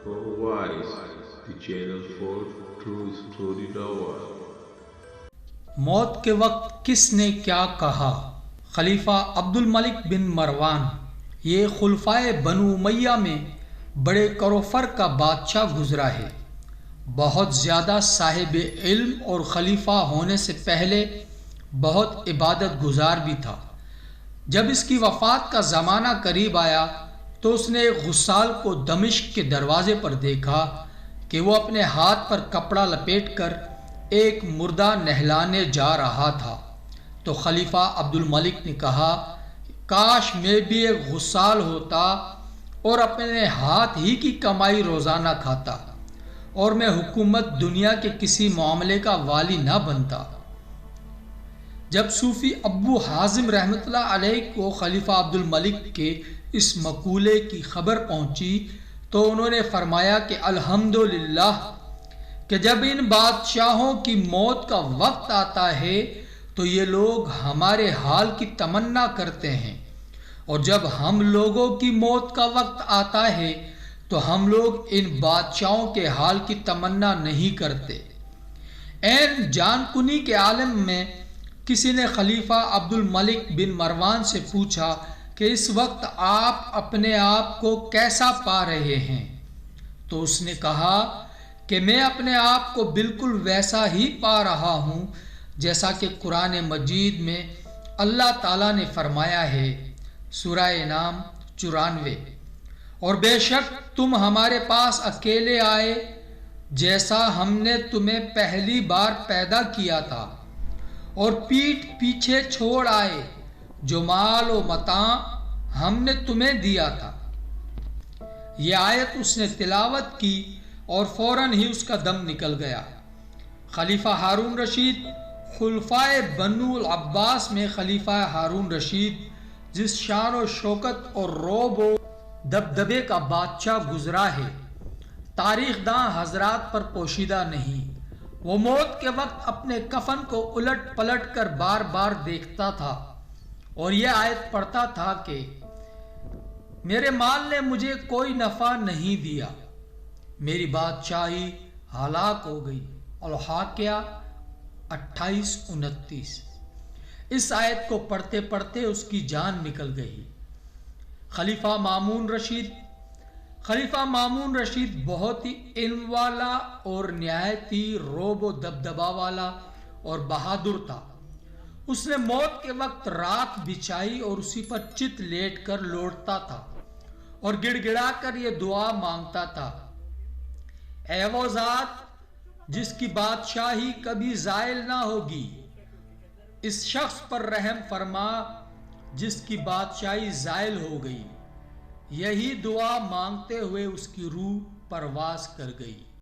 Wise, the channel for true story lover. موت کے وقت کس نے کیا کہا؟ خلیفہ عبد الملک بن مروان یہ خلفائے بنو امیہ میں بڑے کروفر کا بادشاہ گزرا ہے۔ بہت زیادہ صاحب علم اور خلیفہ ہونے سے پہلے بہت عبادت گزار بھی تھا۔ جب اس کی وفات کا زمانہ قریب آیا تو اس نے ایک غسال کو دمشق کے دروازے پر دیکھا کہ وہ اپنے ہاتھ پر کپڑا لپیٹ کر ایک مردہ نہلانے جا رہا تھا۔ تو خلیفہ عبد الملک نے کہا، کاش میں بھی ایک غسال ہوتا اور اپنے ہاتھ ہی کی کمائی روزانہ کھاتا اور میں حکومت دنیا کے کسی معاملے کا والی نہ بنتا۔ جب صوفی ابو حازم رحمۃ اللہ علیہ کو خلیفہ عبد الملک کے اس مقولے کی خبر پہنچی تو انہوں نے فرمایا کہ الحمدللہ کہ جب ان بادشاہوں کی موت کا وقت آتا ہے تو یہ لوگ ہمارے حال کی تمنا کرتے ہیں، اور جب ہم لوگوں کی موت کا وقت آتا ہے تو ہم لوگ ان بادشاہوں کے حال کی تمنا نہیں کرتے۔ عین جان کنی کے عالم میں کسی نے خلیفہ عبد الملک بن مروان سے پوچھا کہ اس وقت آپ اپنے آپ کو کیسا پا رہے ہیں؟ تو اس نے کہا کہ میں اپنے آپ کو بالکل ویسا ہی پا رہا ہوں جیسا کہ قرآن مجید میں اللہ تعالیٰ نے فرمایا ہے، سورہ انعام 94، اور بے شک تم ہمارے پاس اکیلے آئے جیسا ہم نے تمہیں پہلی بار پیدا کیا تھا، اور پیٹھ پیچھے چھوڑ آئے جو مال و متاع ہم نے تمہیں دیا تھا۔ یہ آیت اس نے تلاوت کی اور فوراً ہی اس کا دم نکل گیا۔ خلیفہ ہارون رشید خلفائے بنو العباس میں خلیفہ ہارون رشید جس شان و شوکت اور رعب و دبدبے کا بادشاہ گزرا ہے، تاریخ داں حضرات پر پوشیدہ نہیں۔ وہ موت کے وقت اپنے کفن کو الٹ پلٹ کر بار بار دیکھتا تھا اور یہ آیت پڑھتا تھا کہ میرے مال نے مجھے کوئی نفع نہیں دیا، میری بادشاہی ہلاک ہو گئی۔ الواقعہ 28-29۔ اس آیت کو پڑھتے پڑھتے اس کی جان نکل گئی۔ خلیفہ مامون رشید بہت ہی علم والا اور نہایت ہی رعب و دبدبا والا اور بہادر تھا۔ اس نے موت کے وقت رات بچھائی اور اسی پر چت لیٹ کر لوٹتا تھا اور گڑ گڑا کر یہ دعا مانگتا تھا، اے وہ ذات جس کی بادشاہی کبھی زائل نہ ہوگی، اس شخص پر رحم فرما جس کی بادشاہی زائل ہو گئی۔ یہی دعا مانگتے ہوئے اس کی روح پرواز کر گئی۔